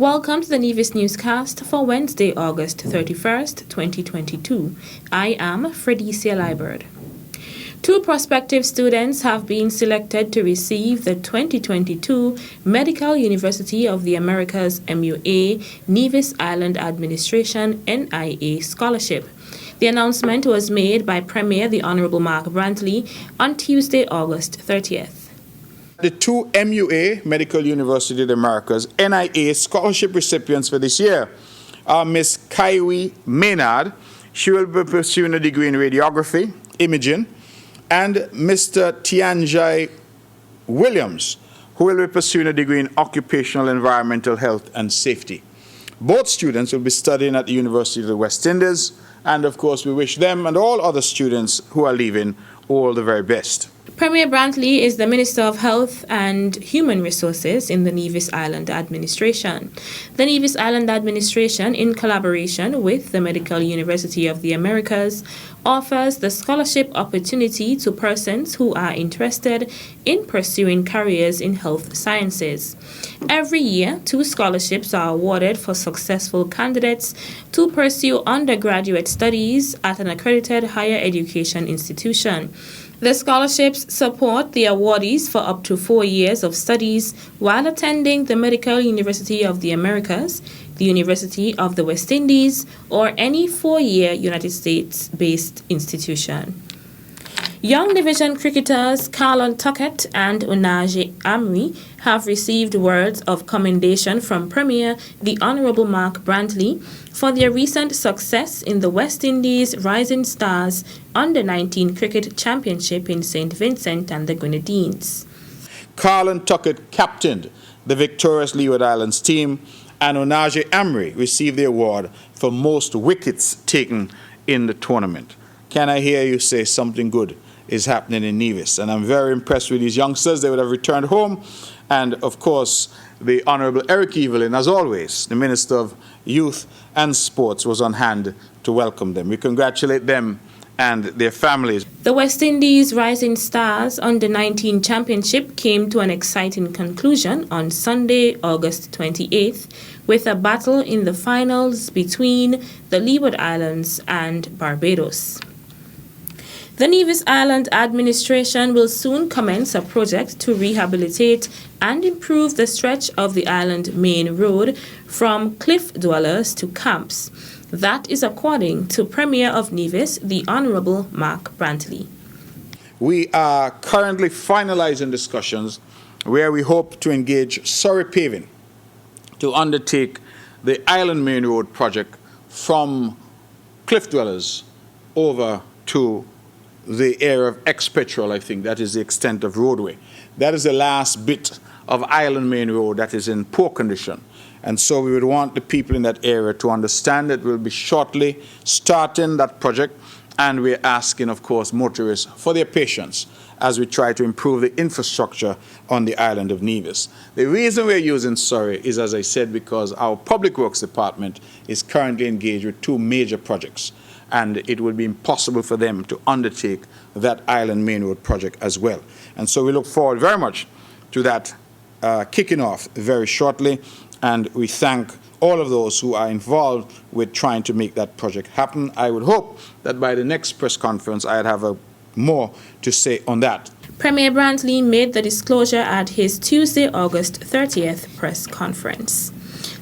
Welcome to the Nevis Newscast for Wednesday, August 31st, 2022. I am Fredicia Liburd. Two prospective students have been selected to receive the 2022 Medical University of the Americas MUA Nevis Island Administration NIA Scholarship. The announcement was made by Premier the Honorable Mark Brantley on Tuesday, August 30th. The two MUA, Medical University of the Americas, NIA scholarship recipients for this year are Miss Kywee Maynard. She will be pursuing a degree in radiography, imaging, and Mr. Tian-J Williams, who will be pursuing a degree in occupational environmental health and safety. Both students will be studying at the University of the West Indies, and of course we wish them and all other students who are leaving all the very best. Premier Brantley is the Minister of Health and Human Resources in the Nevis Island Administration. The Nevis Island Administration, in collaboration with the Medical University of the Americas, offers the scholarship opportunity to persons who are interested in pursuing careers in health sciences. Every year, 2 scholarships are awarded for successful candidates to pursue undergraduate studies at an accredited higher education institution. The scholarships support the awardees for up to 4 years of studies while attending the Medical University of the Americas, the University of the West Indies, or any 4-year United States-based institution. Young division cricketers Carlon, Tuckett and Onaje Amory have received words of commendation from Premier the Honorable Mark Brantley for their recent success in the West Indies Rising Stars Under-19 Cricket Championship in St. Vincent and the Grenadines. Carlon Tuckett captained the victorious Leeward Islands team, and Onaje Amory received the award for most wickets taken in the tournament. Can I hear you say something good is happening in Nevis? And I'm very impressed with these youngsters. They would have returned home. And of course, the Honorable Eric Evelyn, as always, the Minister of Youth and Sports, was on hand to welcome them. We congratulate them and their families. The West Indies Rising Stars Under-19 Championship came to an exciting conclusion on Sunday, August 28th, with a battle in the finals between the Leeward Islands and Barbados. The Nevis Island Administration will soon commence a project to rehabilitate and improve the stretch of the island main road from cliff dwellers to camps. That is according to Premier of Nevis, the Honorable Mark Brantley. We are currently finalizing discussions where we hope to engage Surrey Paving to undertake the Island Main Road project from cliff dwellers over to the area of ex-petrol. I think that is the extent of roadway. That is the last bit of Island Main Road that is in poor condition. And so we would want the people in that area to understand that we'll be shortly starting that project, and we're asking, of course, motorists for their patience as we try to improve the infrastructure on the island of Nevis. The reason we're using Surrey is, as I said, because our Public Works Department is currently engaged with 2 major projects, and it would be impossible for them to undertake that Island Main Road project as well. And so we look forward very much to that kicking off very shortly, and we thank all of those who are involved with trying to make that project happen. I would hope that by the next press conference I'd have more to say on that. Premier Brantley made the disclosure at his Tuesday, August 30th press conference.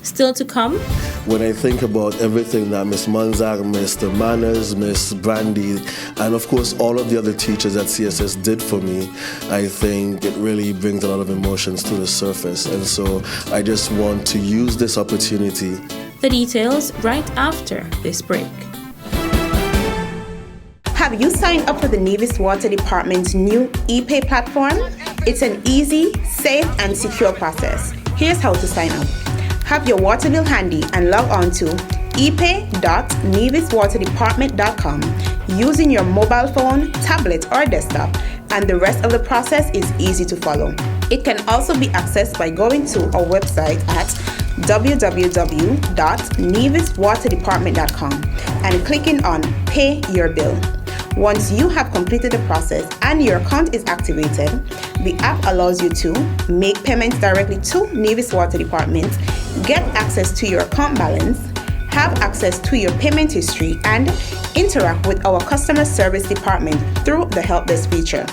Still to come. When I think about everything that Miss Munzag, Mr. Manners, Miss Brandy, and of course all of the other teachers at CSS did for me, I think it really brings a lot of emotions to the surface. And so I just want to use this opportunity. The details right after this break. Have you signed up for the Nevis Water Department's new epay platform? It's an easy, safe, and secure process. Here's how to sign up. Have your water bill handy and log on to epay.neviswaterdepartment.com using your mobile phone, tablet, or desktop, and the rest of the process is easy to follow. It can also be accessed by going to our website at www.neviswaterdepartment.com and clicking on Pay Your Bill. Once you have completed the process and your account is activated, the app allows you to make payments directly to Nevis Water Department, get access to your account balance, have access to your payment history, and interact with our customer service department through the help desk feature.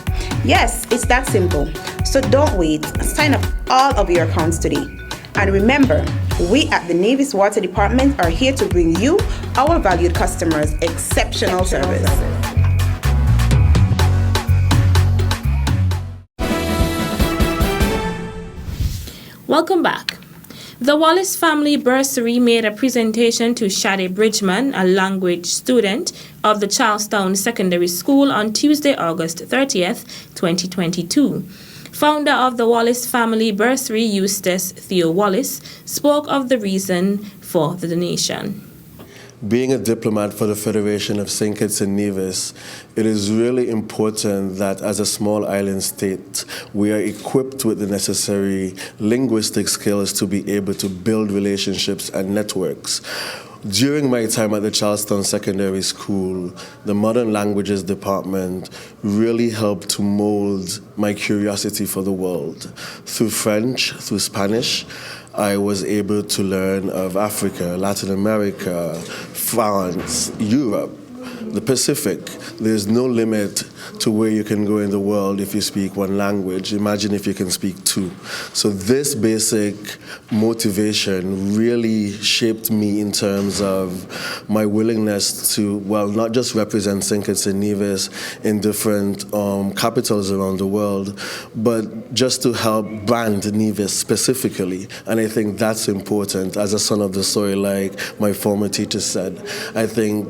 Yes, it's that simple. So don't wait. Sign up all of your accounts today. And remember, we at the Nevis Water Department are here to bring you, our valued customers, exceptional service. Welcome back. The Wallace family bursary made a presentation to Shade Bridgman, a language student of the Charlestown Secondary School, on Tuesday, August 30th, 2022. Founder of the Wallace family bursary, Eustace Theo Wallace, spoke of the reason for the donation. Being a diplomat for the Federation of St. Kitts and Nevis, it is really important that as a small island state, we are equipped with the necessary linguistic skills to be able to build relationships and networks. During my time at the Charlestown Secondary School, the Modern Languages Department really helped to mold my curiosity for the world. Through French, through Spanish, I was able to learn of Africa, Latin America, France, Europe, the Pacific. There's no limit to where you can go in the world if you speak one language. Imagine if you can speak two. So this basic motivation really shaped me in terms of my willingness to, well, not just represent St. Kitts and Nevis in different capitals around the world, but just to help brand Nevis specifically. And I think that's important. As a son of the soil, like my former teacher said, I think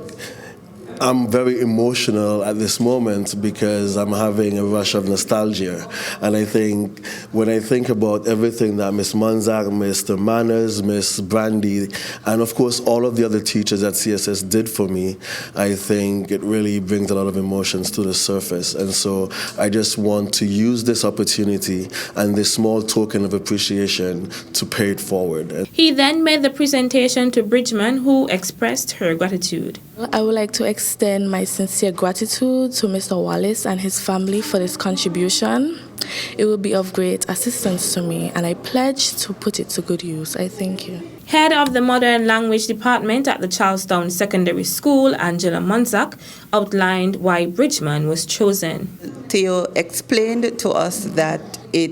I'm very emotional at this moment because I'm having a rush of nostalgia. And I think when I think about everything that Miss Munzak, Mr. Manners, Miss Brandy, and of course all of the other teachers at CSS did for me, I think it really brings a lot of emotions to the surface. And so I just want to use this opportunity and this small token of appreciation to pay it forward. He then made the presentation to Bridgman, who expressed her gratitude. I would like to extend my sincere gratitude to Mr. Wallace and his family for this contribution. It will be of great assistance to me, and I pledge to put it to good use. I thank you. Head of the Modern Language Department at the Charlestown Secondary School, Angela Munzak, outlined why Bridgman was chosen. Theo explained to us that it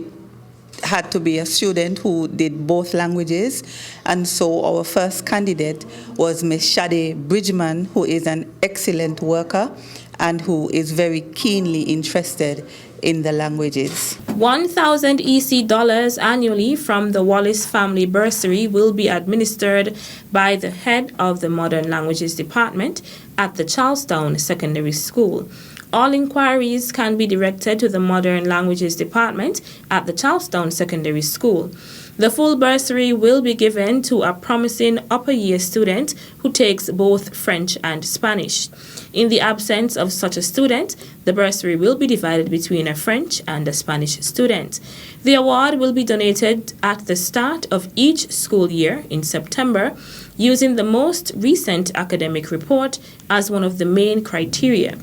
had to be a student who did both languages, and so our first candidate was Ms. Shade Bridgman, who is an excellent worker and who is very keenly interested in the languages. 1,000 EC dollars annually from the Wallace Family Bursary will be administered by the head of the Modern Languages Department at the Charlestown Secondary School. All inquiries can be directed to the Modern Languages Department at the Charlestown Secondary School. The full bursary will be given to a promising upper year student who takes both French and Spanish. In the absence of such a student, the bursary will be divided between a French and a Spanish student. The award will be donated at the start of each school year in September, using the most recent academic report as one of the main criteria.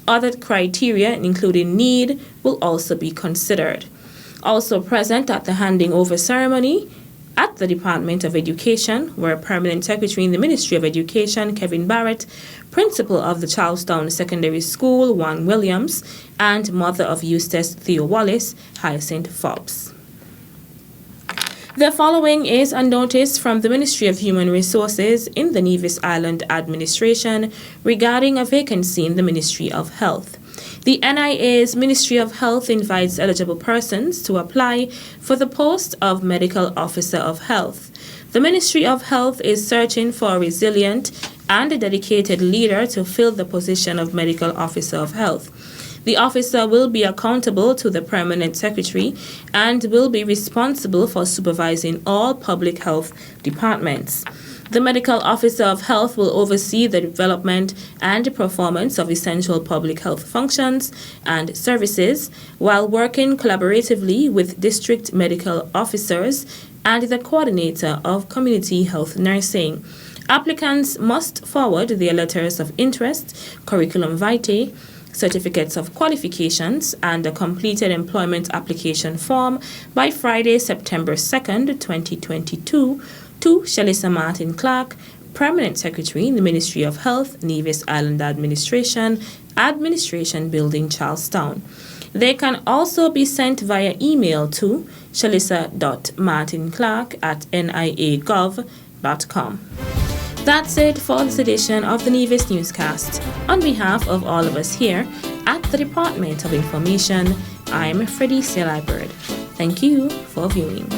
Other criteria, including need, will also be considered. Also present at the handing over ceremony at the Department of Education were Permanent Secretary in the Ministry of Education, Kevin Barrett, Principal of the Charlestown Secondary School, Juan Williams, and Mother of Eustace Theo Wallace, Hyacinth Fobbs. The following is a notice from the Ministry of Human Resources in the Nevis Island Administration regarding a vacancy in the Ministry of Health. The NIA's Ministry of Health invites eligible persons to apply for the post of Medical Officer of Health. The Ministry of Health is searching for a resilient and a dedicated leader to fill the position of Medical Officer of Health. The officer will be accountable to the Permanent Secretary and will be responsible for supervising all public health departments. The Medical Officer of Health will oversee the development and performance of essential public health functions and services while working collaboratively with district medical officers and the coordinator of community health nursing. Applicants must forward their letters of interest, curriculum vitae, certificates of qualifications, and a completed employment application form by Friday, September 2nd, 2022, to Shalissa Martin Clark, Permanent Secretary in the Ministry of Health, Nevis Island Administration, Administration Building, Charlestown. They can also be sent via email to shalissa.martinclark@nia.gov.com. That's it for this edition of the Nevis Newscast. On behalf of all of us here at the Department of Information, I'm Freddie Selibird. Thank you for viewing.